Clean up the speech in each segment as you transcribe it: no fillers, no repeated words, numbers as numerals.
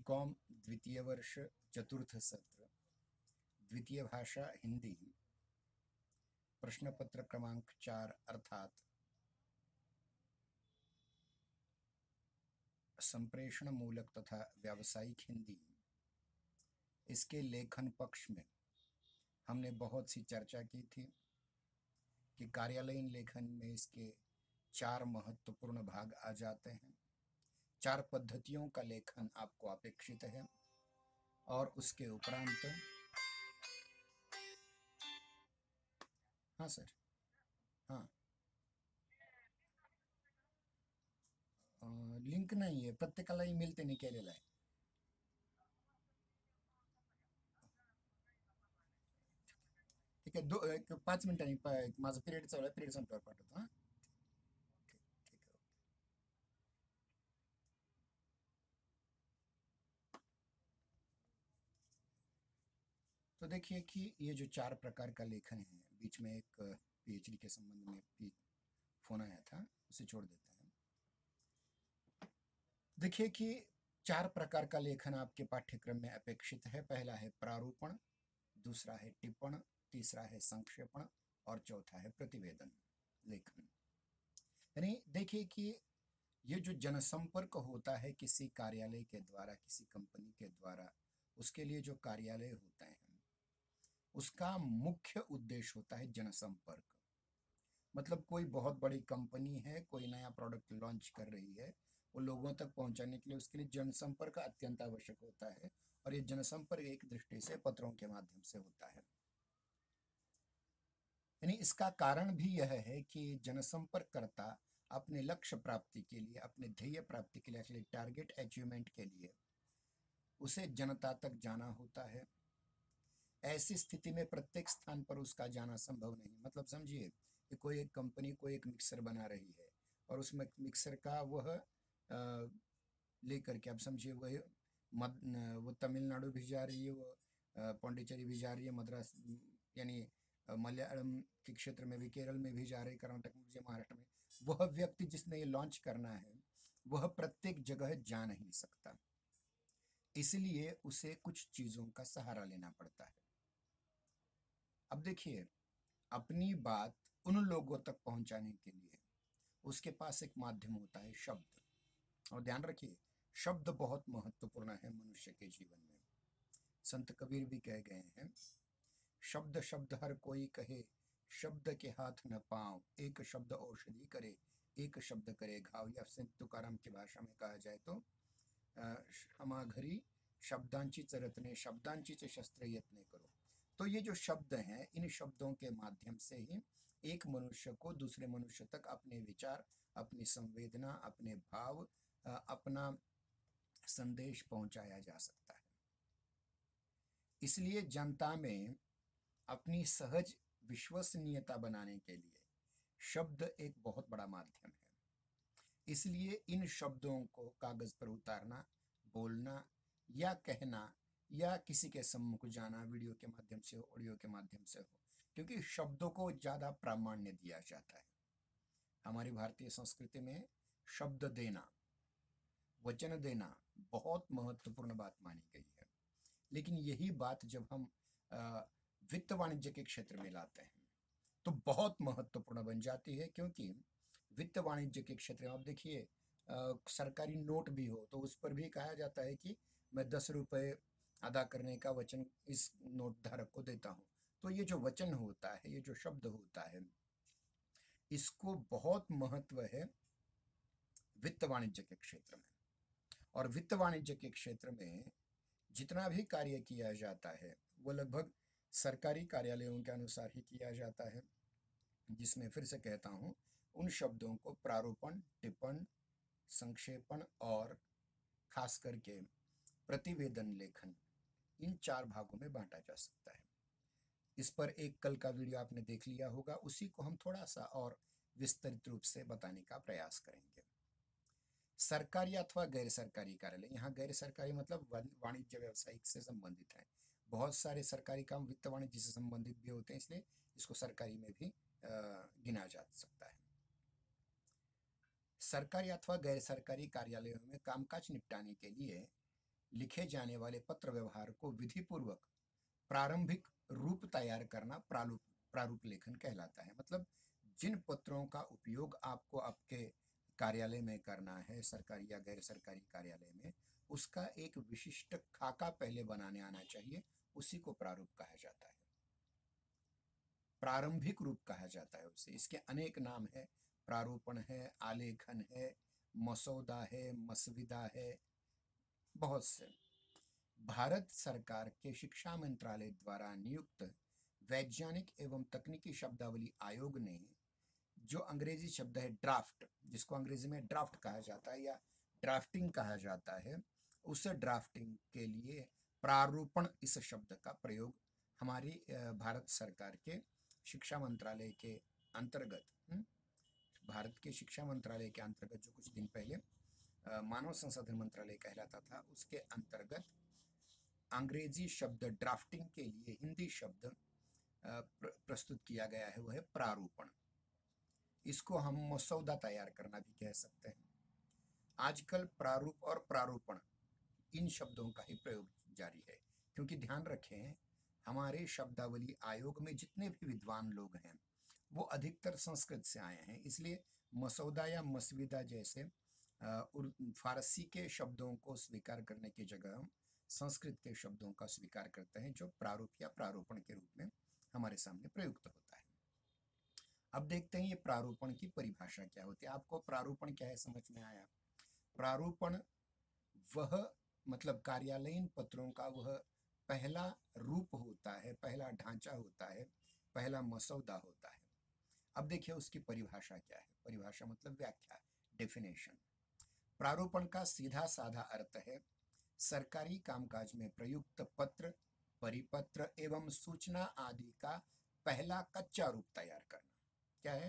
BCom द्वितीय वर्ष चतुर्थ सत्र द्वितीय भाषा हिंदी प्रश्न पत्र क्रमांक 4 अर्थात संप्रेषण मूलक तथा व्यावसायिक हिंदी, इसके लेखन पक्ष में हमने बहुत सी चर्चा की थी कि कार्यालयीन लेखन में इसके 4 महत्वपूर्ण भाग आ जाते हैं। 4 पद्धतियों का लेखन आपको अपेक्षित है और उसके उपरांत हाँ सर, हाँ, लिंक नाही आहे, प्रत्येकाला ईमेल त्यांनी केलेला आहे. ठीक आहे, 5 मिनिटांनी माझा पिरियड चालू आहे, पिरियड संपल्यावर पाठवतो. हां, ठीक ठीक आहे. तो देखिए कि ये जो 4 प्रकार का लेखन है, बीच में एक पीएचडी के संबंध में फोन आया था, उसे छोड़ देते हैं. देखिए कि 4 प्रकार का लेखन आपके पाठ्यक्रम में अपेक्षित है. पहला है प्रारूपण, दूसरा है टिप्पण, तीसरा है संक्षेपण और चौथा है प्रतिवेदन लेखन. यानी देखिए कि ये जो जनसंपर्क होता है किसी कार्यालय के द्वारा, किसी कंपनी के द्वारा, उसके लिए जो कार्यालय होते हैं, उसका मुख्य उद्देश्य होता है जनसंपर्क. मतलब कोई बहुत बड़ी कंपनी है, कोई नया प्रोडक्ट लॉन्च कर रही है, वो लोगों तक पहुंचाने के लिए उसके लिए जनसंपर्क अत्यंत आवश्यक होता है. और ये जनसंपर्क एक दृष्टि से पत्रों के माध्यम से होता है. यानी इसका कारण भी यह है कि जनसंपर्ककर्ता अपने लक्ष्य प्राप्ति के लिए, अपने ध्येय प्राप्ति के लिए, एक्चुअली टारगेट अचीवमेंट के लिए उसे जनता तक जाना होता है. ऐसी स्थिति में प्रत्येक स्थान पर उसका जाना संभव नहीं. मतलब समझिए कि कोई एक कंपनी कोई एक मिक्सर बना रही है और उस मिक्सर का वह लेकर के, आप समझिए वो तमिलनाडु भी जा रही है, वो पौंडीचेरी भी जा रही है, मद्रास यानी मलयालम के क्षेत्र में भी, केरल में भी जा रही है, कर्नाटक में भी, महाराष्ट्र में. वह व्यक्ति जिसने ये लॉन्च करना है वह प्रत्येक जगह जा नहीं सकता, इसलिए उसे कुछ चीजों का सहारा लेना पड़ता है. अब देखिए, अपनी बात उन लोगों तक पहुंचाने के लिए उसके पास एक माध्यम होता है, शब्द. और ध्यान रखिए, शब्द बहुत महत्वपूर्ण है मनुष्य के जीवन में. संत कबीर भी कह गए हैं, शब्द शब्द हर कोई कहे, शब्द के हाथ न पांव, एक शब्द औषधि करे, एक शब्द करे घाव. या संत तुकाराम की भाषा में कहा जाए तो हमा घरी शब्दांचीच रत्ने, शब्दांचीच शस्त्र यत्ने करो. तो ये जो शब्द हैं, इन शब्दों के माध्यम से ही एक मनुष्य को दूसरे मनुष्य तक अपने विचार, अपनी संवेदना, अपने भाव, अपना संदेश पहुंचाया जा सकता है. इसलिए जनता में अपनी सहज विश्वसनीयता बनाने के लिए शब्द एक बहुत बड़ा माध्यम है. इसलिए इन शब्दों को कागज पर उतारना, बोलना या कहना या किसी के सम्मुख जाना, वीडियो के माध्यम से हो, ऑडियो के माध्यम से हो, क्योंकि शब्दों को ज्यादा प्रामाण्य दिया जाता है. हमारी भारतीय संस्कृति में शब्द देना, वचन देना बहुत महत्वपूर्ण बात मानी गई है. लेकिन यही बात जब हम वित्त वाणिज्य के क्षेत्र में लाते हैं तो बहुत महत्वपूर्ण बन जाती है. क्योंकि वित्त वाणिज्य के क्षेत्र में आप देखिए, सरकारी नोट भी हो तो उस पर भी कहा जाता है कि मैं 10 रुपए अदा करने का वचन इस नोट धारक को देता हूं. तो ये जो वचन होता है, ये जो शब्द होता है, इसको बहुत महत्व है वित्त वाणिज्य के क्षेत्र में. और वित्त वाणिज्य के क्षेत्र में जितना भी कार्य किया जाता है वो लगभग सरकारी कार्यालयों के अनुसार ही किया जाता है, जिसमें फिर से कहता हूं, उन शब्दों को प्रारूपण, टिप्पण, संक्षेपण और खास करके प्रतिवेदन लेखन, इन 4 भागों में बांटा जा सकता है. इस पर एक कल का वीडियो आपने देख लिया होगा, उसी को हम थोड़ा सा और विस्तृत रूप से बताने का प्रयास करेंगे. सरकारी अथवा गैर सरकारी कार्यालय, यहाँ गैर सरकारी मतलब वाणिज्य व्यवसायिक से संबंधित है. बहुत सारे सरकारी काम वित्त वाणिज्य से संबंधित भी होते हैं, इसलिए इसको सरकारी में भी गिना जा सकता है. सरकारी अथवा गैर सरकारी कार्यालयों में कामकाज निपटाने के लिए लिखे जाने वाले पत्र व्यवहार को विधिपूर्वक प्रारंभिक रूप तैयार करना प्रारूप लेखन कहलाता है। मतलब जिन पत्रों का उपयोग आपको आपके कार्यालय में करना है, सरकारी या गैर सरकारी कार्यालय में, उसका एक विशिष्ट खाका पहले बनाने आना चाहिए, उसी को प्रारूप कहा जाता है, प्रारंभिक रूप कहा जाता है उसे। इसके अनेक नाम है, प्रारूपण है, आलेखन है, मसौदा है, मसविदा है, बहुत से। भारत सरकार के शिक्षा मंत्रालय द्वारा नियुक्त वैज्ञानिक एवं तकनीकी शब्दावली आयोग ने जो अंग्रेजी शब्द है ड्राफ्ट, जिसको अंग्रेजी में ड्राफ्ट कहा जाता है या ड्राफ्टिंग कहा जाता है, उस ड्राफ्टिंग के लिए प्रारूपण इस शब्द का प्रयोग हमारी भारत सरकार के शिक्षा मंत्रालय के अंतर्गत, भारत के शिक्षा मंत्रालय के अंतर्गत जो कुछ दिन पहले मानव संसाधन मंत्रालय कहलाता था, उसके अंतर्गत अंग्रेजी शब्द ड्राफ्टिंग के लिए हिंदी शब्द प्रस्तुत किया गया है, वह है प्रारूपण। इसको हम मसौदा तैयार करना भी कह सकते हैं। आजकल प्रारूप और प्रारूपण इन शब्दों का ही प्रयोग जारी है, क्योंकि ध्यान रखें हमारे शब्दावली आयोग में जितने भी विद्वान लोग हैं वो अधिकतर संस्कृत से आए हैं, इसलिए मसौदा या मसविदा जैसे फारसी के शब्दों को स्वीकार करने की जगह हम संस्कृत के शब्दों का स्वीकार करते हैं, जो प्रारूप या प्रारूपण के रूप में हमारे सामने प्रयुक्त होता है। अब देखते हैं ये प्रारूपण की परिभाषा क्या होती है। आपको प्रारूपण क्या है समझ में आया? प्रारूपण वह मतलब कार्यालयीन पत्रों का वह पहला रूप होता है, पहला ढांचा होता है, पहला मसौदा होता है। अब देखिए उसकी परिभाषा क्या है। परिभाषा मतलब व्याख्या, डेफिनेशन। प्रारूपण का सीधा साधा अर्थ है सरकारी कामकाज में प्रयुक्त पत्र, परिपत्र एवं सूचना आदि का पहला कच्चा रूप तैयार करना। क्या है?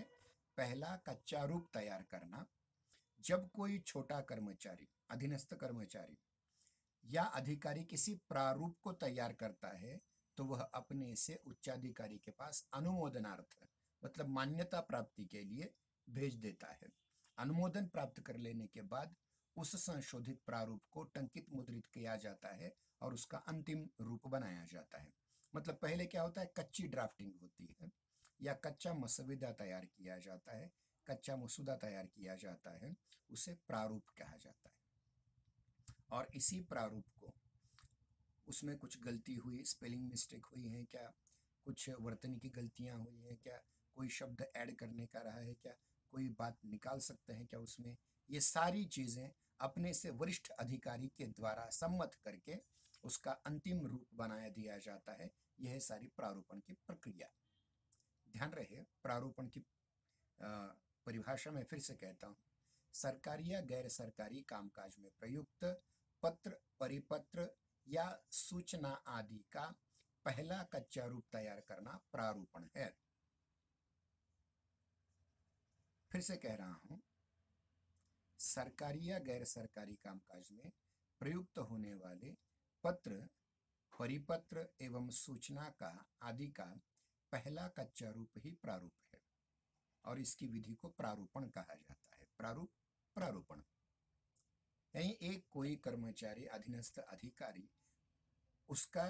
पहला कच्चा रूप तैयार करना। जब कोई छोटा कर्मचारी, अधीनस्थ कर्मचारी या अधिकारी किसी प्रारूप को तैयार करता है तो वह अपने से उच्चाधिकारी के पास अनुमोदनार्थ मतलब मान्यता प्राप्ति के लिए भेज देता है। अनुमोदन प्राप्त कर लेने के बाद उस संशोधित प्रारूप को टंकित मुद्रित किया जाता है और उसका अंतिम रूप बनाया जाता है। मतलब पहले क्या होता है, कच्ची ड्राफ्टिंग होती है या कच्चा मसविदा तैयार किया जाता है, कच्चा मसूदा तैयार किया जाता है, उसे प्रारूप कहा जाता है। और इसी प्रारूप को उसमें कुछ गलती हुई, स्पेलिंग मिस्टेक हुई है क्या, कुछ वर्तनी की गलतियां हुई हैं क्या, कोई शब्द ऐड करने का रहा है क्या, कोई बात निकाल सकते हैं क्या उसमें, ये सारी चीज़ें अपने से वरिष्ठ अधिकारी के द्वारा सम्मत करके उसका अंतिम रूप बनाया दिया जाता है। यह है सारी प्रारूपण की प्रक्रिया। ध्यान रहे प्रारूपण की परिभाषा में फिर से कहता हूँ, सरकारी या गैर सरकारी कामकाज में प्रयुक्त पत्र, परिपत्र या सूचना आदि का पहला कच्चा रूप तैयार करना प्रारूपण है। फिर से कह रहा हूं, सरकारी या गैर सरकारी कामकाज में प्रयुक्त होने वाले पत्र, परिपत्र एवं सूचना का आदि का पहला कच्चा रूप ही प्रारूप है और इसकी विधि को प्रारूपण कहा जाता है। प्रारूप, प्रारूपण। यानी एक कोई कर्मचारी, अधीनस्थ अधिकारी उसका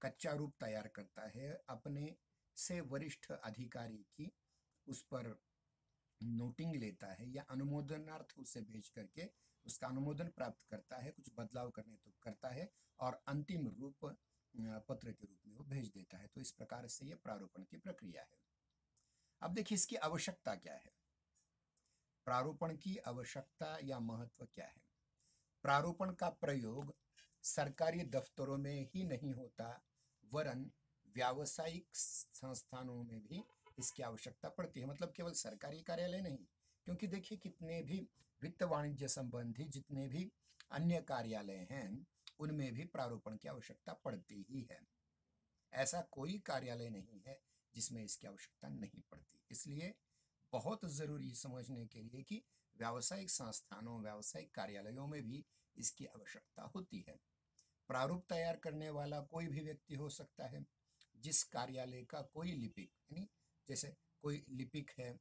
कच्चा रूप तैयार करता है, अपने से वरिष्ठ अधिकारी की उस पर नोटिंग लेता है या अनुमोदनार्थ उसे भेज करके उसका अनुमोदन प्राप्त करता है, कुछ बदलाव करने तो करता है और अंतिम रूप पत्र के रूप में वो भेज देता है। तो इस प्रकार से ये प्रारूपण की प्रक्रिया है। अब देखिए इसकी आवश्यकता क्या है, प्रारूपण की आवश्यकता या महत्व क्या है। प्रारूपण का प्रयोग सरकारी दफ्तरों में ही नहीं होता, वरन व्यावसायिक संस्थानों में भी इसकी आवश्यकता पड़ती है। मतलब केवल सरकारी कार्यालय नहीं, क्योंकि देखिए कितने भी वित्त वाणिज्य संबंधी जितने भी अन्य कार्यालय हैं उनमें भी प्रारूपण की आवश्यकता पड़ती ही है। ऐसा कोई कार्यालय नहीं है जिसमें इसकी आवश्यकता नहीं पड़ती। इसलिए बहुत जरूरी समझने के लिए कि व्यावसायिक संस्थानों, व्यावसायिक कार्यालयों में भी इसकी आवश्यकता होती है। प्रारूप तैयार करने वाला कोई भी व्यक्ति हो सकता है। जिस कार्यालय का कोई लिपिक, यानी जैसे कोई लिपिक है,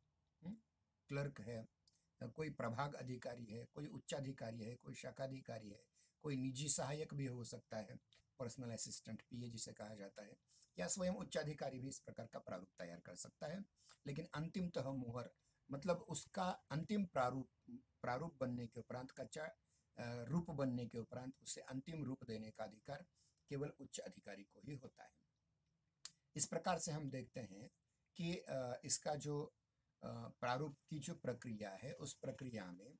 क्लर्क है, कोई प्रभाग अधिकारी है, कोई उच्चाधिकारी है, कोई शाखाधिकारी है, कोई निजी सहायक भी हो सकता है, पर्सनल असिस्टेंट पीए जिसे कहा जाता है, या स्वयं उच्चाधिकारी भी इस प्रकार का प्रारूप तैयार कर सकता है। लेकिन अंतिमतः मुहर मतलब उसका अंतिम प्रारूप प्रारूप बनने के उपरांत, कच्चा रूप बनने के उपरांत उसे अंतिम रूप देने का अधिकार केवल उच्च अधिकारी को ही होता है। इस प्रकार से हम देखते हैं कि इसका जो प्रारूप की जो प्रक्रिया है, उस प्रक्रिया में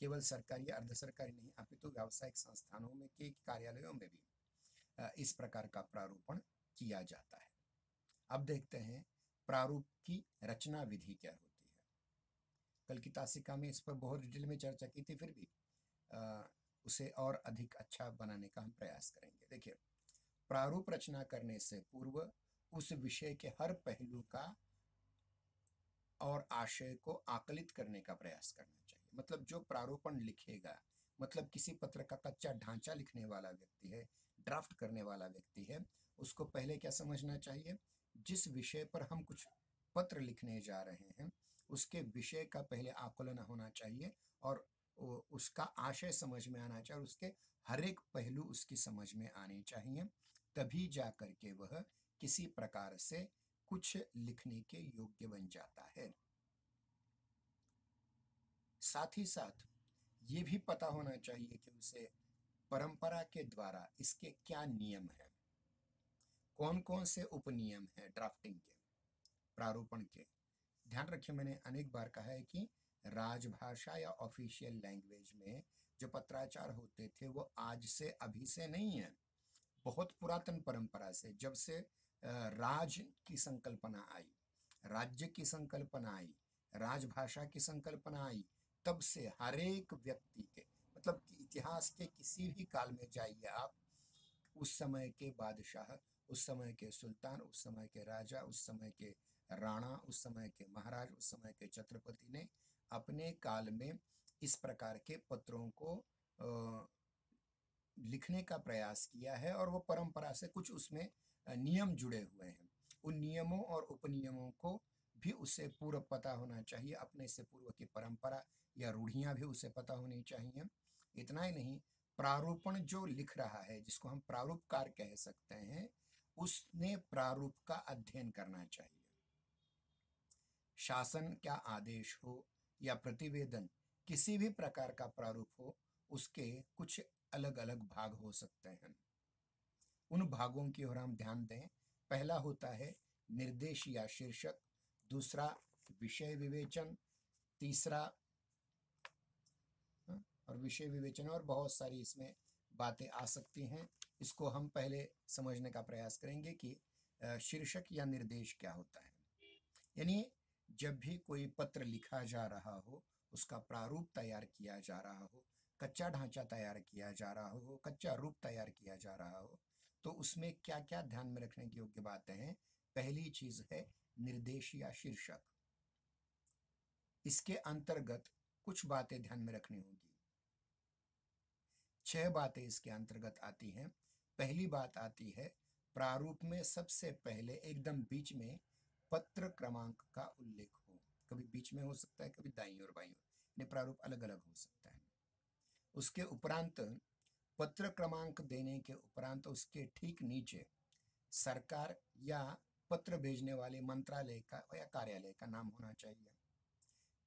केवल सरकारी या अर्ध सरकारी नहीं, अपितु व्यावसायिक संस्थानों में के कार्यालयों में भी इस प्रकार का प्रारूपण किया जाता है। अब देखते हैं प्रारूप की रचना विधि क्या होती है। कल की तासिका में इस पर बहुत डिटेल में चर्चा की थी, फिर भी उसे और अधिक अच्छा बनाने का हम प्रयास करेंगे। देखिए, प्रारूप रचना करने से पूर्व उस विषय के हर पहलू का और आशय को आकलित करने का प्रयास करना चाहिए। मतलब जो प्रारूपण लिखेगा, मतलब किसी पत्र का कच्चा ढांचा लिखने वाला व्यक्ति है, ड्राफ्ट करने वाला व्यक्ति है, उसको पहले क्या समझना चाहिए, जिस विषय पर हम कुछ पत्र लिखने जा रहे हैं उसके विषय का पहले आकलन होना चाहिए और उसका आशय समझ में आना चाहिए और उसके हर एक पहलू उसकी समझ में आने चाहिए, तभी जा करके वह किसी प्रकार से कुछ लिखने के योग्य बन जाता है। साथ ही साथ ये भी पता होना चाहिए कि उसे परंपरा के द्वारा इसके क्या नियम हैं, कौन कौन से उपनियम हैं ड्राफ्टिंग के, प्रारूपण के। ध्यान रखिए, मैंने अनेक बार कहा है कि राजभाषा या ऑफिशियल लैंग्वेज में जो पत्राचार होते थे वो आज से अभी से नहीं है, बहुत पुरातन परंपरा से, जब से राज की संकल्पना आई, राज्य की संकल्पना आई, राजभाषा की संकल्पना आई, तब से हर एक व्यक्ति के मतलब कि इतिहास के किसी भी काल में जाइए आप, उस समय के बादशाह, उस समय के सुल्तान, उस समय के राजा, उस समय के राणा, उस समय के महाराज, उस समय के छत्रपति ने अपने काल में इस प्रकार के पत्रों को लिखने का प्रयास किया है और वो परंपरा से कुछ उसमें नियम जुड़े हुए हैं। उन नियमों और उपनियमों को भी उसे पूर्व पता होना चाहिए, अपने से पूर्व की परंपरा या रूढ़ियां भी उसे पता होनी चाहिए। इतना ही नहीं, प्रारूपण जो लिख रहा है, जिसको हम प्रारूपकार कह सकते हैं, उसने प्रारूप का अध्ययन करना चाहिए। शासन क्या आदेश हो या प्रतिवेदन, किसी भी प्रकार का प्रारूप हो, उसके कुछ अलग अलग भाग हो सकते हैं। उन भागों की ओर हम ध्यान दें। पहला होता है निर्देश या शीर्षक, दूसरा विषय विवेचन, तीसरा और विषय विवेचन और बहुत सारी इसमें बातें आ सकती हैं। इसको हम पहले समझने का प्रयास करेंगे कि शीर्षक या निर्देश क्या होता है। यानी जब भी कोई पत्र लिखा जा रहा हो, उसका प्रारूप तैयार किया जा रहा हो, कच्चा ढांचा तैयार किया जा रहा हो, कच्चा रूप तैयार किया जा रहा हो, तो उसमें क्या क्या ध्यान में रखने की योग्य बातें हैं। पहली चीज है निर्देश या शीर्षक। इसके अंतर्गत कुछ बातें ध्यान में रखनी होगी। 6 बातें इसके अंतर्गत आती हैं। पहली बात आती है, प्रारूप में सबसे पहले एकदम बीच में पत्र क्रमांक का उल्लेख हो। कभी बीच में हो सकता है, कभी दाईं और बाईं ओर, प्रारूप अलग अलग हो सकता है। उसके उपरांत पत्र क्रमांक देने के उपरांत उसके ठीक नीचे सरकार या पत्र भेजने वाले मंत्रालय का या कार्यालय का नाम होना चाहिए।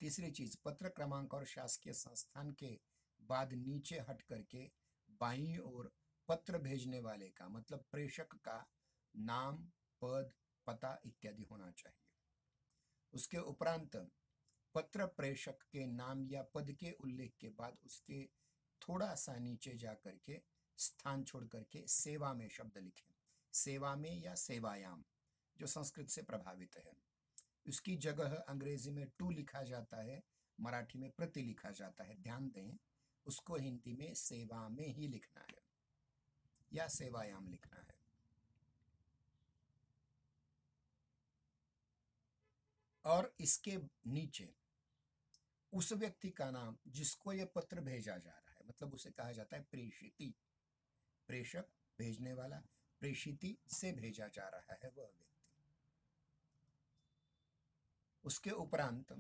तीसरी चीज, पत्र क्रमांक और शासकीय संस्थान के बाद नीचे हट करके बाईं ओर पत्र भेजने वाले का मतलब प्रेषक का नाम, पद, पता इत्यादि होना चाहिए। उसके उपरांत पत्र प्रेषक के नाम या पद के उल्लेख के बाद उसके थोड़ा सा नीचे जा करके स्थान छोड़ करके सेवा में शब्द लिखें। सेवा में या सेवायाम, जो संस्कृत से प्रभावित है। उसकी जगह अंग्रेजी में टू लिखा जाता है, मराठी में प्रति लिखा जाता है। ध्यान दें, उसको हिंदी में सेवा में ही लिखना है या सेवायाम लिखना है। और इसके नीचे उस व्यक्ति का नाम जिसको यह पत्र भेजा जा रहा है, मतलब उसे कहा जाता है प्रेषिती। प्रेषक भेजने वाला, प्रेषिती से भेजा जा रहा है वह व्यक्ति। उसके उपरांत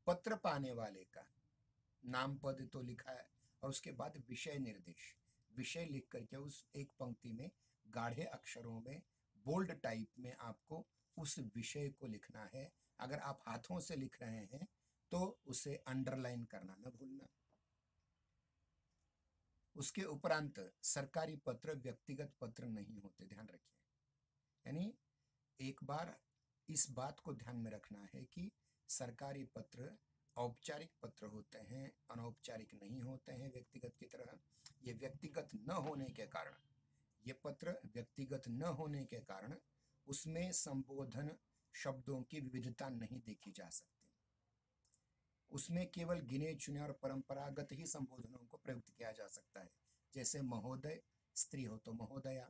पत्र पाने वाले का नाम, पद तो लिखा है और उसके बाद विषय निर्देश, विषय लिख करके उस एक पंक्ति में गाढ़े अक्षरों में बोल्ड टाइप में आपको उस विषय को लिखना है। अगर आप हाथों से लिख रहे हैं तो उसे अंडरलाइन करना न भूलना। उसके उपरांत सरकारी पत्र व्यक्तिगत पत्र नहीं होते, ध्यान रखिए। यानी एक बार इस बात को ध्यान में रखना है कि सरकारी पत्र औपचारिक पत्र होते हैं, अनौपचारिक नहीं होते हैं व्यक्तिगत की तरह। ये व्यक्तिगत न होने के कारण, ये पत्र व्यक्तिगत न होने के कारण उसमें संबोधन शब्दों की विविधता नहीं देखी जा सकती। उसमें केवल गिने चुने और परंपरागत ही संबोधनों को प्रयुक्त किया जा सकता है, जैसे महोदय, स्त्री हो तो महोदया।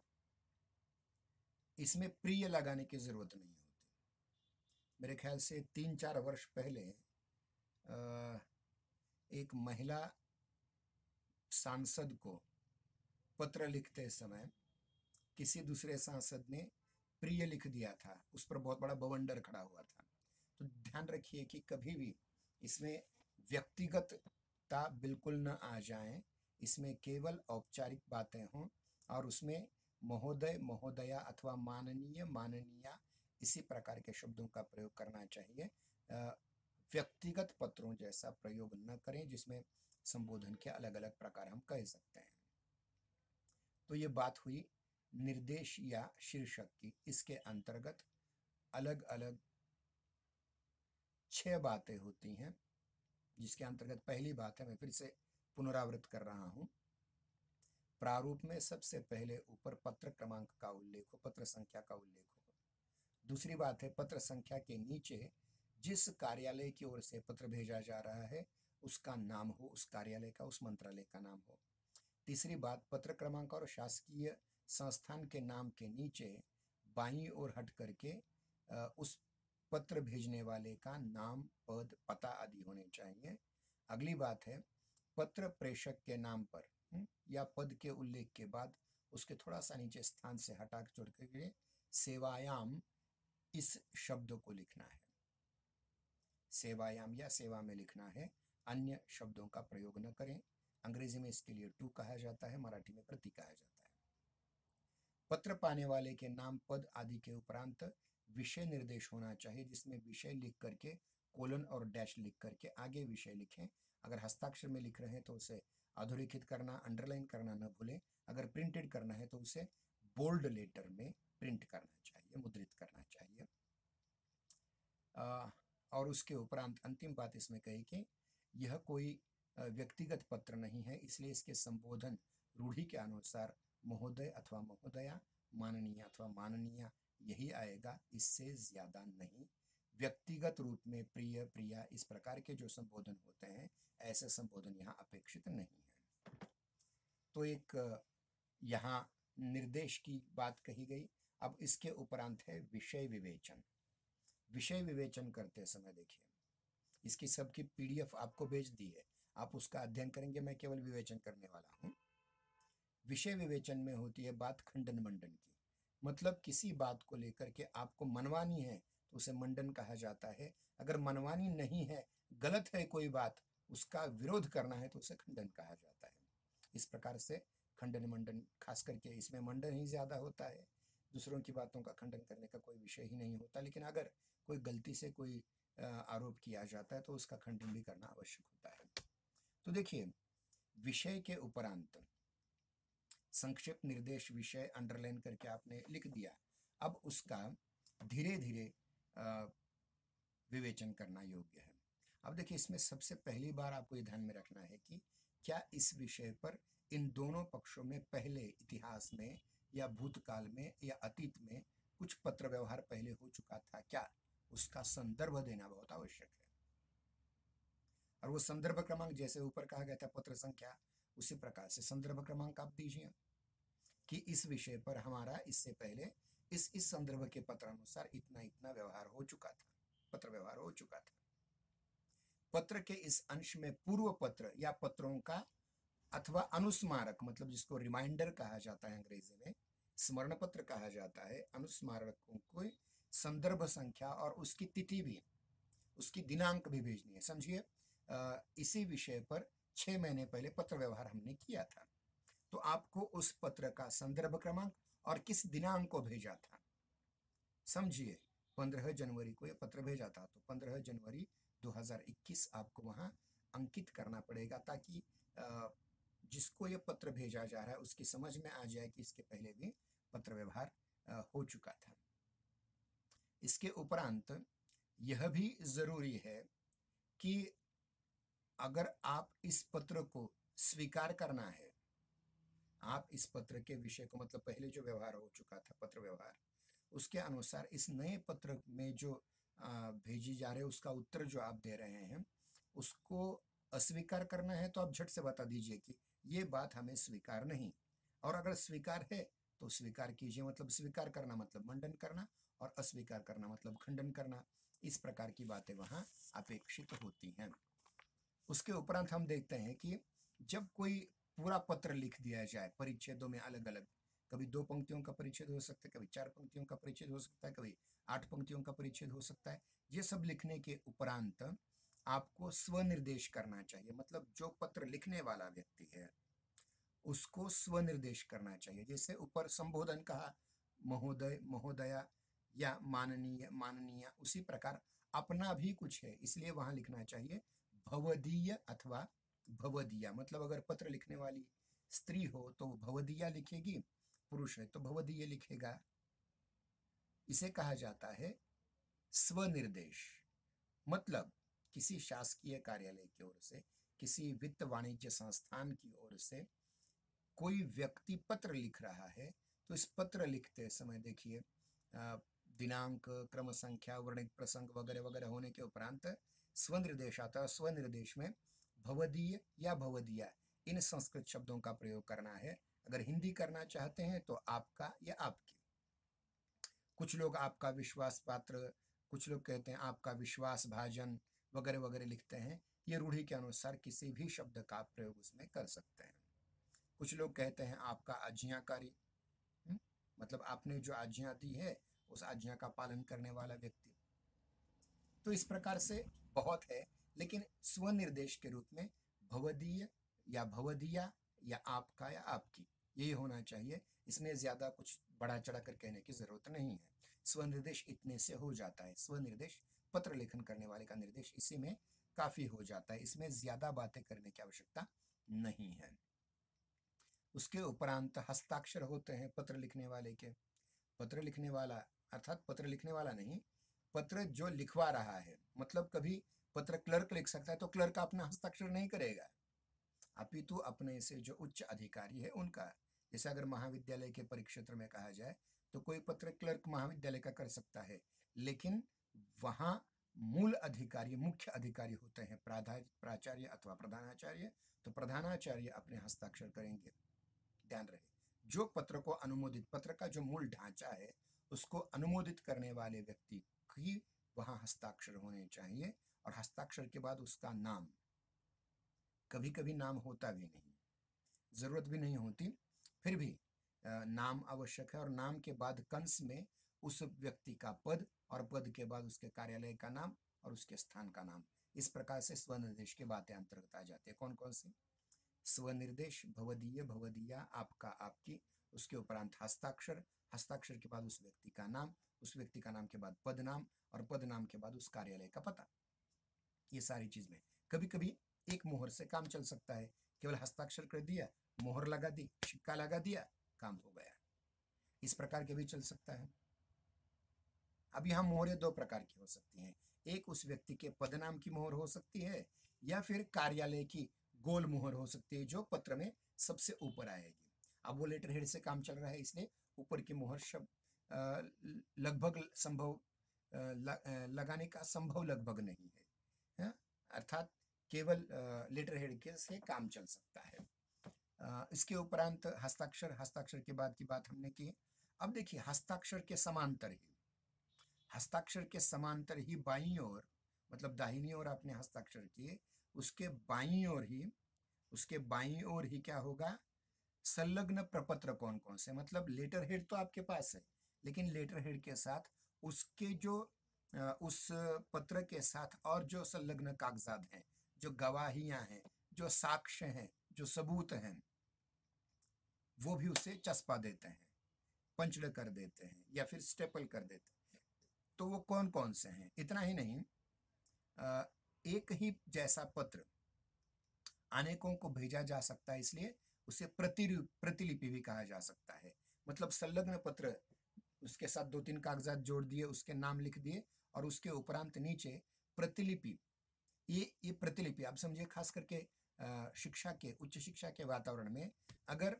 इसमें प्रिय लगाने की जरूरत नहीं होती। मेरे ख्याल से 3-4 वर्ष पहले एक महिला सांसद को पत्र लिखते समय किसी दूसरे सांसद ने प्रिय लिख दिया था, उस पर बहुत बड़ा बवंडर खड़ा हुआ था। तो ध्यान रखिए कि कभी भी इसमें व्यक्तिगतता बिल्कुल न आ जाए, इसमें केवल औपचारिक बातें हों और उसमें महोदय, महोदया अथवा माननीय, माननीया इसी प्रकार के शब्दों का प्रयोग करना चाहिए। व्यक्तिगत पत्रों जैसा प्रयोग न करें जिसमें संबोधन के अलग अलग प्रकार हम कह सकते हैं। तो ये बात हुई निर्देश या शीर्षक की। इसके अंतर्गत अलग अलग 6 बातें होती हैं, जिसके अंतर्गत पहली बात है, मैं फिर से पुनरावृत कर रहा हूं, प्रारूप में सबसे पहले ऊपर पत्र क्रमांक का उल्लेख हो, पत्र संख्या का उल्लेख हो। दूसरी बात है पत्र संख्या के नीचे जिस कार्यालय की ओर से पत्र भेजा जा रहा है उसका नाम हो, उस कार्यालय का, उस मंत्रालय का नाम हो। तीसरी बात, पत्र क्रमांक और शासकीय संस्थान के नाम के नीचे बाईं ओर हट करके उस पत्र भेजने वाले का नाम, पद, पता आदि होने चाहिए। अगली बात है पत्र प्रेषक के नाम पर या पद के उल्लेख के बाद उसके थोड़ा सा नीचे स्थान से हटा जोड़ करके सेवायाम इस शब्द को लिखना है। सेवायाम या सेवा में लिखना है, अन्य शब्दों का प्रयोग न करें। अंग्रेजी में इसके लिए टू कहा जाता है, मराठी में प्रति कहा जाता है। पत्र पाने वाले के नाम, पद आदि के उपरांत विषय निर्देश होना चाहिए, जिसमें विषय लिख करके कोलन और डैश लिख करके आगे विषय लिखें। अगर हस्ताक्षर में लिख रहे हैं तो उसे अधोरेखित करना, अंडरलाइन करना न भूलें। अगर प्रिंटेड करना है तो उसे बोल्ड लेटर में प्रिंट करना चाहिए, मुद्रित करना चाहिए। और उसके उपरांत अंतिम बात इसमें कही कि यह कोई व्यक्तिगत पत्र नहीं है, इसलिए इसके संबोधन रूढ़ी के अनुसार महोदय अथवा महोदया, माननीय अथवा माननीया यही आएगा, इससे ज्यादा नहीं। व्यक्तिगत रूप में प्रिय, प्रिया इस प्रकार के जो संबोधन होते हैं, ऐसे संबोधन यहाँ अपेक्षित नहीं है। तो एक यहाँ निर्देश की बात कही गई। अब इसके उपरांत है विषय विवेचन। विषय विवेचन करते समय देखिए, इसकी सबकी PDF आपको भेज दी है, आप उसका अध्ययन करेंगे, मैं केवल विवेचन करने वाला हूं। विषय विवेचन में होती है बात खंडन मंडन की, मतलब किसी बात को लेकर के आपको मनवानी है तो उसे मंडन कहा जाता है। अगर मनवानी नहीं है, गलत है कोई बात, उसका विरोध करना है तो उसे खंडन कहा जाता है। इस प्रकार से खंडन मंडन, खास करके इसमें मंडन ही ज्यादा होता है, दूसरों की बातों का खंडन करने का कोई विषय ही नहीं होता। लेकिन अगर कोई गलती से कोई आरोप किया जाता है तो उसका खंडन भी करना आवश्यक होता है। तो देखिए, विषय के उपरांत संक्षिप्त निर्देश विषय अंडरलाइन करके आपने लिख दिया। अब उसका धीरे धीरे विवेचन करना योग्य है। अब देखिए, इसमें सबसे पहली बार आपको ये ध्यान में रखना है कि क्या इस विषय पर इन दोनों पक्षों में पहले इतिहास में या भूतकाल में या अतीत में कुछ पत्र व्यवहार पहले हो चुका था क्या, उसका संदर्भ देना बहुत आवश्यक है। और वो संदर्भ क्रमांक जैसे ऊपर कहा गया था पत्र संख्या, उसी प्रकार से संदर्भ क्रमांक आप दीजिए कि इस विषय पर हमारा इससे पहले इस संदर्भ के पत्र अनुसार इतना इतना व्यवहार हो चुका था, पत्र व्यवहार हो चुका था। पत्र के इस अंश में पूर्व पत्र या पत्रों का अथवा अनुस्मारक, मतलब जिसको रिमाइंडर कहा जाता है अंग्रेजी में, स्मरण पत्र कहा जाता है, अनुस्मारकों को संदर्भ संख्या और उसकी तिथि भी, उसकी दिनांक भी भेजनी है। समझिए, इसी विषय पर 6 महीने पहले पत्र व्यवहार हमने किया था, तो आपको उस पत्र का संदर्भ क्रमांक और किस दिनांक को भेजा था। समझिए 15 जनवरी को ये पत्र भेजा था, तो 15 जनवरी 2021 आपको वहाँ अंकित करना पड़ेगा, ताकि जिसको ये पत्र भेजा जा रहा है उसकी समझ में आ जाए कि इसके पहले भी पत्र व्यवहार हो चुका था। इसके उपरांत यह भी जरूरी है कि अगर आप इस पत्र को स्वीकार करना है, आप इस पत्र के विषय को, मतलब पहले जो व्यवहार हो चुका था पत्र व्यवहार, उसके अनुसार इस नए पत्र में जो भेजी जा रहे उसका उत्तर जो आप दे रहे हैं उसको अस्वीकार करना है, तो आप झट से बता दीजिए कि ये बात हमें स्वीकार नहीं, और अगर स्वीकार है तो स्वीकार कीजिए। मतलब स्वीकार करना मतलब मंडन करना, और अस्वीकार करना मतलब खंडन करना। इस प्रकार की बातें वहाँ अपेक्षित होती हैं। उसके उपरांत हम देखते हैं कि जब कोई पूरा पत्र लिख दिया जाए परिच्छेदों में अलग अलग, कभी 2 पंक्तियों का परिच्छेद हो सकता है, कभी 4 पंक्तियों का परिच्छेद हो सकता है, कभी 8 पंक्तियों का परिच्छेद हो सकता है। ये सब लिखने के उपरांत आपको स्वनिर्देश करना चाहिए। मतलब जो पत्र लिखने वाला व्यक्ति है उसको स्वनिर्देश करना चाहिए। जैसे ऊपर संबोधन कहा, महोदय, महोदया या माननीय, माननीय, उसी प्रकार अपना भी कुछ है, इसलिए वहां लिखना चाहिए भवदीय अथवा भवदीया। मतलब अगर पत्र लिखने वाली स्त्री हो तो भवदीया लिखेगी, पुरुष है तो भवदीय लिखेगा। इसे कहा जाता है स्वनिर्देश। मतलब किसी शासकीय कार्यालय की ओर से, किसी वित्त वाणिज्य संस्थान की ओर से कोई व्यक्ति पत्र लिख रहा है, तो इस पत्र लिखते समय देखिए दिनांक, क्रम संख्या, वर्णित प्रसंग वगैरह वगैरह होने के उपरांत स्वनिर्देश आता है। स्वनिर्देश में भवदीय या भवदीया इन संस्कृत शब्दों का प्रयोग करना है। अगर हिंदी करना चाहते हैं तो आपका या आपकी। कुछ लोग आपका विश्वास पात्र, कुछ लोग कहते हैं आपका विश्वास भाजन वगैरह वगैरह लिखते हैं। ये रूढ़ी के अनुसार किसी भी शब्द का प्रयोग उसमें कर सकते हैं। कुछ लोग कहते हैं आपका आज्ञाकारी, मतलब आपने जो आज्ञा दी है उस आज्ञा का पालन करने वाला व्यक्ति। तो इस प्रकार से बहुत है, लेकिन स्वनिर्देश के रूप में भवदीय या भवदीया या आपका या आपकी, यही होना चाहिए। इसमें ज्यादा कुछ बढ़ा चढ़ा कर कहने की जरूरत नहीं है। स्वनिर्देश इतने से हो जाता है। स्वनिर्देश पत्र लेखन करने वाले का निर्देश इसी में काफी हो जाता है। इसमें ज्यादा बातें करने की आवश्यकता नहीं है। उसके उपरांत हस्ताक्षर होते हैं पत्र लिखने वाले के। पत्र लिखने वाला अर्थात पत्र लिखने वाला नहीं, पत्र जो लिखवा रहा है। मतलब कभी पत्र क्लर्क लिख सकता है तो क्लर्क अपना हस्ताक्षर नहीं करेगा, अपितु अपने से जो उच्च अधिकारी है उनका। जैसे अगर महाविद्यालय के परिक्षेत्र में कहा जाए तो कोई पत्र क्लर्क महाविद्यालय का कर सकता है, लेकिन वहां मूल अधिकारी, मुख्य अधिकारी होते हैं प्राचार्य अथवा प्रधानाचार्य। तो प्रधानाचार्य अपने हस्ताक्षर करेंगे। ध्यान रहे, जो पत्र को अनुमोदित, पत्र का जो मूल ढांचा है उसको अनुमोदित करने वाले व्यक्ति की वहां हस्ताक्षर होने चाहिए। और हस्ताक्षर के बाद उसका नाम, कभी कभी नाम होता भी नहीं, जरूरत भी नहीं होती, फिर भी नाम आवश्यक है। और नाम के बाद कंस में उस व्यक्ति का पद, और पद के बाद उसके कार्यालय का नाम और उसके स्थान का नाम। इस प्रकार से स्वनिर्देश की बातें अंतर्गत आ जाती है। कौन कौन सी? स्वनिर्देश, भवदीय, भवदीया, आपका, आपकी। उसके उपरांत हस्ताक्षर, हस्ताक्षर के बाद उस व्यक्ति का नाम, उस व्यक्ति का नाम के बाद पद नाम, और पद नाम के बाद उस कार्यालय का पता। ये सारी चीज में कभी कभी एक मोहर से काम चल सकता है। केवल हस्ताक्षर कर दिया, मोहर लगा दी, सिक्का लगा दिया, काम हो गया। इस प्रकार के भी चल सकता है। अब यहाँ मोहरें 2 प्रकार की हो सकती हैं। एक उस व्यक्ति के पदनाम की मोहर हो सकती है, या फिर कार्यालय की गोल मोहर हो सकती है जो पत्र में सबसे ऊपर आएगी। अब वो लेटर हेड से काम चल रहा है, इसलिए ऊपर की मोहर शब्द लगभग संभव लगाने का संभव लगभग नहीं है, अर्थात केवल लेटर हेड के से काम चल सकता है। इसके उपरांत हस्ताक्षर, हस्ताक्षर के बाद की बात हमने की। अब देखिए हस्ताक्षर के समांतर ही, हस्ताक्षर के समांतर ही बाईं ओर, मतलब दाहिनी ओर आपने हस्ताक्षर किए, उसके बाईं ओर ही, उसके बाईं ओर ही क्या होगा? संलग्न प्रपत्र कौन कौन से, मतलब लेटर हेड तो आपके पास है, लेकिन लेटर हेड के साथ उसके जो उस पत्र के साथ और जो संलग्न कागजात हैं, जो गवाहियां हैं, जो साक्ष्य हैं, जो सबूत हैं, वो भी उसे चस्पा देते हैं, पंचड कर देते हैं या फिर स्टेपल कर देते हैं। तो वो कौन कौन से हैं? इतना ही नहीं, एक ही जैसा पत्र अनेकों को भेजा जा सकता है, इसलिए उसे प्रतिलिपि भी कहा जा सकता है। मतलब संलग्न पत्र, उसके साथ 2-3 कागजात जोड़ दिए, उसके नाम लिख दिए और उसके उपरांत नीचे प्रतिलिपि। ये प्रतिलिपि आप समझिए, खास करके शिक्षा के, उच्च शिक्षा के वातावरण में अगर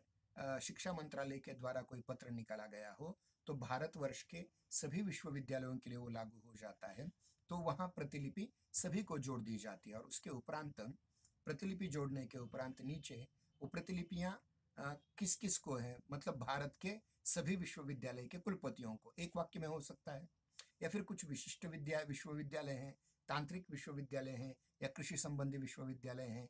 शिक्षा मंत्रालय के द्वारा कोई पत्र निकाला गया हो तो भारतवर्ष के सभी विश्वविद्यालयों के लिए वो लागू हो जाता है। तो वहाँ प्रतिलिपि सभी को जोड़ दी जाती है और उसके उपरांत प्रतिलिपि जोड़ने के उपरांत नीचे वो प्रतिलिपियाँ किस किस को है, मतलब भारत के सभी विश्वविद्यालय के कुलपतियों को, एक वाक्य में हो सकता है, या फिर कुछ विशिष्ट विश्वविद्यालय हैं, तांत्रिक विश्वविद्यालय हैं या कृषि संबंधी विश्वविद्यालय हैं,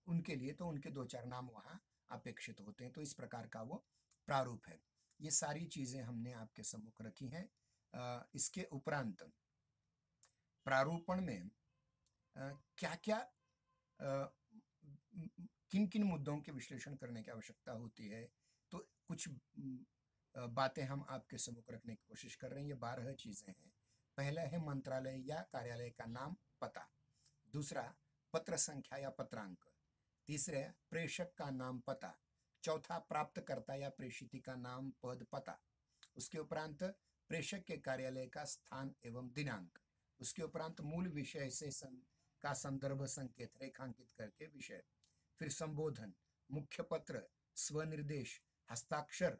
उनके लिए तो उनके 2-4 नाम वहाँ अपेक्षित होते हैं। तो इस प्रकार का वो प्रारूप है। ये सारी चीज़ें हमने आपके सम्मुख रखी हैं। इसके उपरांत प्रारूपण में क्या क्या, किन किन मुद्दों के विश्लेषण करने की आवश्यकता होती है, तो कुछ बातें हम आपके सम्मुख रखने की कोशिश कर रहे हैं। ये 12 चीज़ें हैं। पहला है मंत्रालय या कार्यालय का नाम, पता। दूसरा, पत्र संख्या या पत्रांक। तीसरे, प्रेषक का नाम, पता। चौथा, प्राप्तकर्ता या प्रेषिती का नाम, पद, पता। उसके उपरांत प्रेषक के कार्यालय का स्थान एवं दिनांक। उसके उपरांत मूल विषय से का संदर्भ संकेत रेखांकित करके विषय। फिर संबोधन, मुख्य पत्र, स्वनिर्देश, हस्ताक्षर,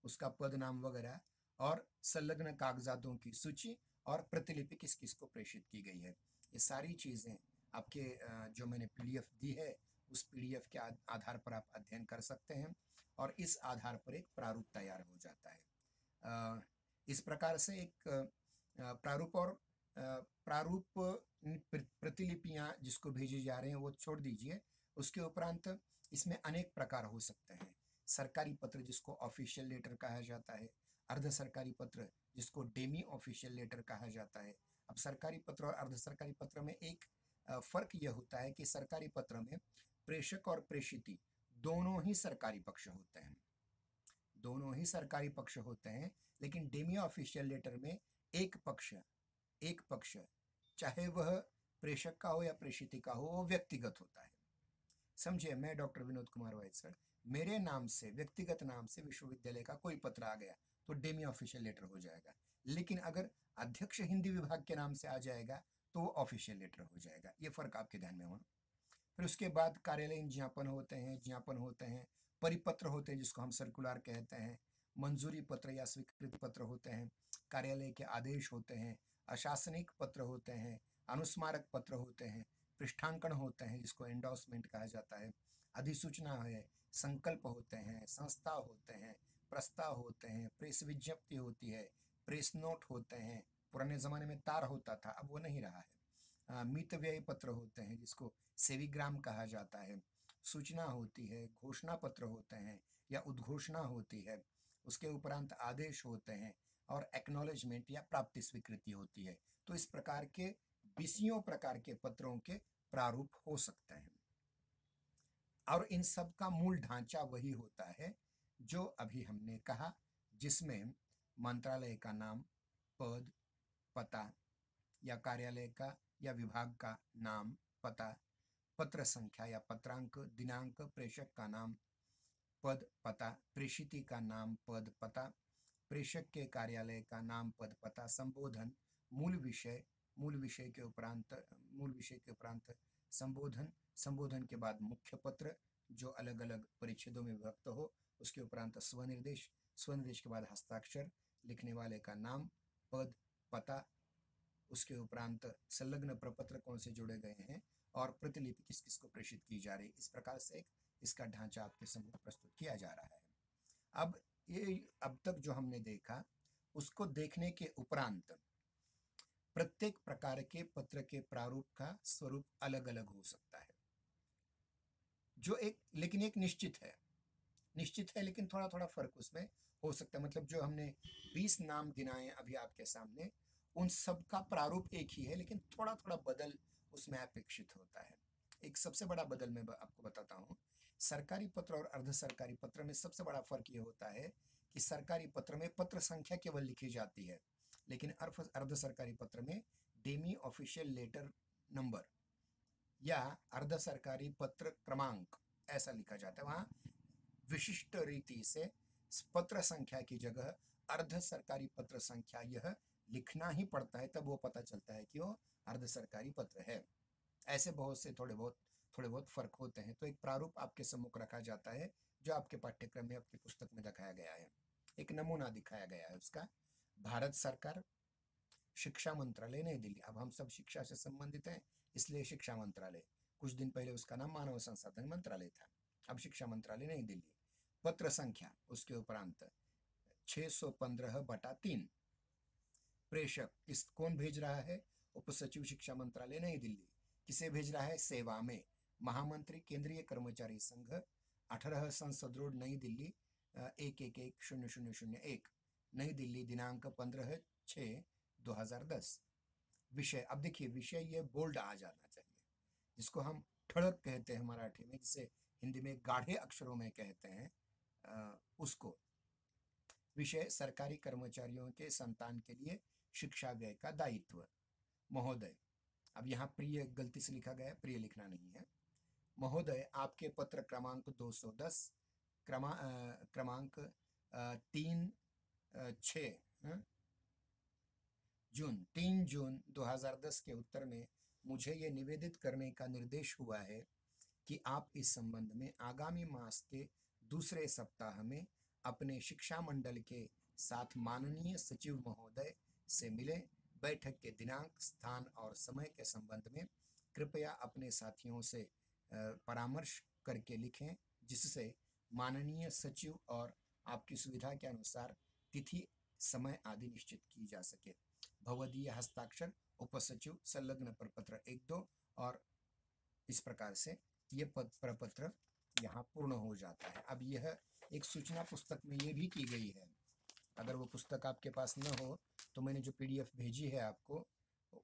उसका पद नाम वगैरह, और संलग्न कागजातों की सूची और प्रतिलिपि किस किस को प्रेषित की गई है। ये सारी चीज़ें आपके जो मैंने पीडीएफ दी है, उस पीडीएफ के आधार पर आप अध्ययन कर सकते हैं और इस आधार पर एक प्रारूप तैयार हो जाता है। इस प्रकार से एक प्रारूप और प्रारूप प्रतिलिपियाँ जिसको भेजी जा रहे हैं वो छोड़ दीजिए। उसके उपरांत इसमें अनेक प्रकार हो सकते हैं। सरकारी पत्र जिसको ऑफिशियल लेटर कहा जाता है, अर्ध सरकारी पत्र जिसको डेमी ऑफिशियल लेटर कहा जाता है। अब सरकारी पत्र और अर्ध सरकारी पत्र में एक फ़र्क यह होता है कि सरकारी पत्र में प्रेषक और प्रेषिती दोनों ही सरकारी पक्ष होते हैं, दोनों ही सरकारी पक्ष होते हैं। लेकिन डेमी ऑफिशियल लेटर में एक पक्ष चाहे वह प्रेषक का हो या प्रेषिती का हो, वो व्यक्तिगत होता है। समझिए, मैं डॉक्टर विनोद कुमार वाइत्सर, मेरे नाम से, व्यक्तिगत नाम से विश्वविद्यालय का कोई पत्र आ गया तो डेमी ऑफिशियल लेटर हो जाएगा। लेकिन अगर अध्यक्ष हिंदी विभाग के नाम से आ जाएगा तो वो ऑफिशियल लेटर हो जाएगा। ये फर्क आपके ध्यान में होना। फिर उसके बाद कार्यालयीन ज्ञापन होते हैं, परिपत्र होते हैं जिसको हम सर्कुलर कहते हैं, मंजूरी पत्र या स्वीकृति पत्र होते हैं, कार्यालय के आदेश होते हैं, अशासनिक पत्र होते हैं, अनुस्मारक पत्र होते हैं, पृष्ठांकन होते हैं जिसको एंडोर्समेंट कहा जाता है, अधिसूचना है, संकल्प होते हैं, संस्ताव होते हैं, प्रस्ताव होते हैं, प्रेस विज्ञप्ति होती है, प्रेस नोट होते हैं। पुराने ज़माने में तार होता था, अब वो नहीं रहा है। मित व्यय पत्र होते हैं जिसको सेविग्राम कहा जाता है, सूचना होती है, घोषणा पत्र होते हैं या उद्घोषणा होती है। उसके उपरांत आदेश होते हैं और एक्नॉलेजमेंट या प्राप्ति स्वीकृति होती है। तो इस प्रकार के 20 प्रकार के पत्रों के प्रारूप हो सकते हैं और इन सब का मूल ढांचा वही होता है जो अभी हमने कहा, जिसमें मंत्रालय का नाम, पद, पता, या कार्यालय का या विभाग का नाम, पता, पत्र संख्या या पत्रांक, दिनांक, प्रेषक का नाम, पद, पता, प्रेषिती का नाम, पद, पता, प्रेषक के कार्यालय का नाम, पद, पता, संबोधन, मूल विषय के उपरांत संबोधन के बाद मुख्य पत्र जो अलग अलग परिच्छेदों में विभक्त हो, उसके उपरांत स्वनिर्देश के बाद हस्ताक्षर, लिखने वाले का नाम, पद, पता, उसके उपरांत संलग्न प्रपत्र कौन से जोड़े गए हैं और प्रतिलिपि किस किस को प्रेषित की जा रही है। इस प्रकार से इसका ढांचा आपके सम्मुख प्रस्तुत किया जा रहा है। अब तक जो हमने देखा उसको देखने के उपरांत प्रत्येक प्रकार के पत्र के प्रारूप का स्वरूप अलग अलग हो सकता है, जो लेकिन एक निश्चित है, लेकिन थोड़ा थोड़ा फर्क उसमें हो सकता है। मतलब जो हमने 20 नाम गिनाए अभी आपके सामने, उन सब का प्रारूप एक ही है, लेकिन थोड़ा थोड़ा बदल उसमें अपेक्षित होता है। एक सबसे बड़ा बदल मैं आपको बताता हूँ। सरकारी पत्र और अर्ध सरकारी पत्र में सबसे बड़ा फर्क ये होता है कि सरकारी पत्र में पत्र संख्या केवल लिखी जाती है, लेकिन अर्ध सरकारी पत्र में डेमी ऑफिशियल लेटर नंबर या अर्ध सरकारी पत्र क्रमांक ऐसा लिखा जाता है। वहाँ विशिष्ट रीति से पत्र संख्या की जगह अर्ध सरकारी पत्र संख्या यह लिखना ही पड़ता है, तब वो पता चलता है कि वो अर्ध सरकारी पत्र है। ऐसे बहुत से थोड़े बहुत फर्क होते हैं। तो एक प्रारूप आपके सम्मुख रखा जाता है जो आपके पाठ्यक्रम में, आपकी पुस्तक में दिखाया गया है। एक नमूना दिखाया गया है उसका। भारत सरकार, शिक्षा मंत्रालय नई दिल्ली। अब हम सब शिक्षा से संबंधित हैं, इसलिए शिक्षा मंत्रालय। कुछ दिन पहले उसका नाम मानव संसाधन मंत्रालय था, अब शिक्षा मंत्रालय नई दिल्ली। पत्र संख्या उसके उपरांत 615/3। प्रेषक कौन भेज रहा है? उप सचिव शिक्षा मंत्रालय नई दिल्ली। किसे भेज रहा है? सेवा में महामंत्री केंद्रीय कर्मचारी संघ, 18 संसद रोड नई दिल्ली 111001 नई दिल्ली, दिनांक 15/6/2010। विषय, अब देखिए विषय ये बोल्ड आ जाना चाहिए, जिसको हम ठड़क कहते हैं मराठी में, जिसे हिंदी में गाढ़े अक्षरों में कहते हैं उसको। विषय सरकारी कर्मचारियों के संतान के लिए शिक्षा व्यय का दायित्व। महोदय, अब यहाँ प्रिय गलती से लिखा गया है, प्रिय लिखना नहीं है। महोदय, आपके पत्र क्रमांक 210 क्रमांक 3 जून 2010 के उत्तर में मुझे ये निवेदित करने का निर्देश हुआ है कि आप इस संबंध में आगामी मास के दूसरे सप्ताह में अपने शिक्षा मंडल के साथ माननीय सचिव महोदय से मिलें। बैठक के दिनांक, स्थान और समय के संबंध में कृपया अपने साथियों से परामर्श करके लिखें, जिससे माननीय सचिव और आपकी सुविधा के अनुसार तिथि, समय आदि निश्चित की जा सके। भवदीय हस्ताक्षर, उप सचिव, संलग्न प्रपत्र 1-2। और इस प्रकार से ये प्रपत्र यहाँ पूर्ण हो जाता है। अब यह एक सूचना पुस्तक में ये भी की गई है। अगर वो पुस्तक आपके पास न हो तो मैंने जो PDF भेजी है आपको,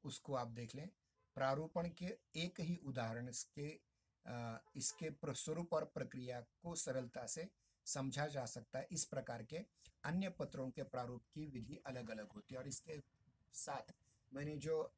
उसको आप देख लें। प्रारूपण के एक ही उदाहरण के इसके स्वरूप और प्रक्रिया को सरलता से समझा जा सकता है। इस प्रकार के अन्य पत्रों के प्रारूप की विधि अलग अलग होती है। और इसके साथ मैंने जो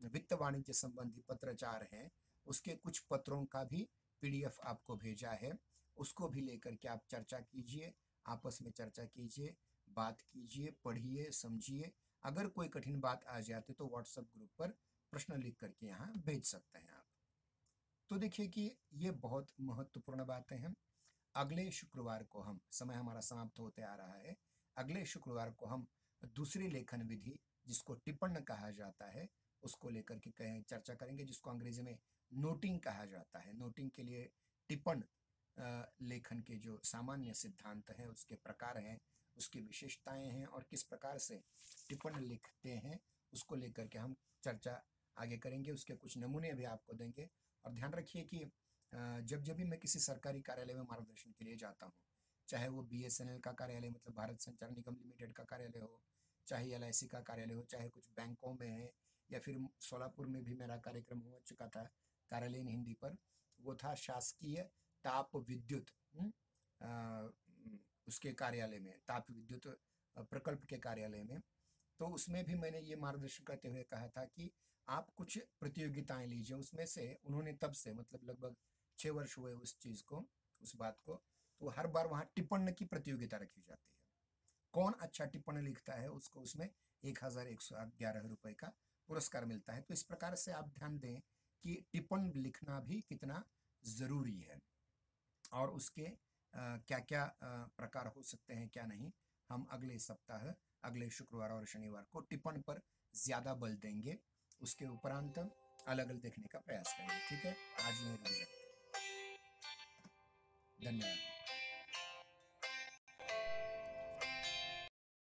वित्त वाणिज्य संबंधी पत्राचार हैं, उसके कुछ पत्रों का भी PDF आपको भेजा है। उसको भी लेकर के आप चर्चा कीजिए, आपस में चर्चा कीजिए, बात कीजिए, पढ़िए, समझिए। अगर कोई कठिन बात आ जाती तो व्हाट्सएप ग्रुप पर प्रश्न लिख करके यहाँ भेज सकते हैं आप। तो देखिए कि ये बहुत महत्वपूर्ण बातें हैं। अगले शुक्रवार को हम, समय हमारा समाप्त होते आ रहा है, अगले शुक्रवार को हम दूसरी लेखन विधि, जिसको टिप्पण कहा जाता है, उसको लेकर के चर्चा करेंगे, जिसको अंग्रेजी में नोटिंग कहा जाता है। नोटिंग के लिए टिप्पण लेखन के जो सामान्य सिद्धांत हैं, उसके प्रकार हैं, उसकी विशेषताएं हैं और किस प्रकार से टिप्पण लिखते हैं, उसको लेकर के हम चर्चा आगे करेंगे। उसके कुछ नमूने भी आपको देंगे। और ध्यान रखिए कि जब भी मैं किसी सरकारी कार्यालय में मार्गदर्शन के लिए जाता हूँ, चाहे वो BSNL का कार्यालय, मतलब भारत संचार निगम लिमिटेड का कार्यालय हो, चाहे LIC का कार्यालय हो, चाहे कुछ बैंकों में है, या फिर सोलापुर में भी मेरा कार्यक्रम हो चुका था कार्यालयीन हिंदी पर, वो था शासकीय ताप विद्युत उसके कार्यालय में, ताप विद्युत प्रकल्प के कार्यालय में। तो उसमें भी मैंने ये मार्गदर्शन करते हुए कहा था कि आप कुछ प्रतियोगिताएं लीजिए। उसमें से उन्होंने तब से, मतलब लगभग 6 वर्ष हुए उस चीज़ को, उस बात को, तो हर बार वहाँ टिप्पण की प्रतियोगिता रखी जाती है। कौन अच्छा टिप्पण लिखता है उसको उसमें 1111 रुपये का पुरस्कार मिलता है। तो इस प्रकार से आप ध्यान दें कि टिप्पण लिखना भी कितना ज़रूरी है और उसके क्या क्या प्रकार हो सकते हैं, क्या नहीं। हम अगले सप्ताह, अगले शुक्रवार और शनिवार को टिप्पण पर ज़्यादा बल देंगे। उसके उपरांत अलग अलग देखने का प्रयास करेंगे। ठीक है, आज यहीं रुक जाते हैं। धन्यवाद।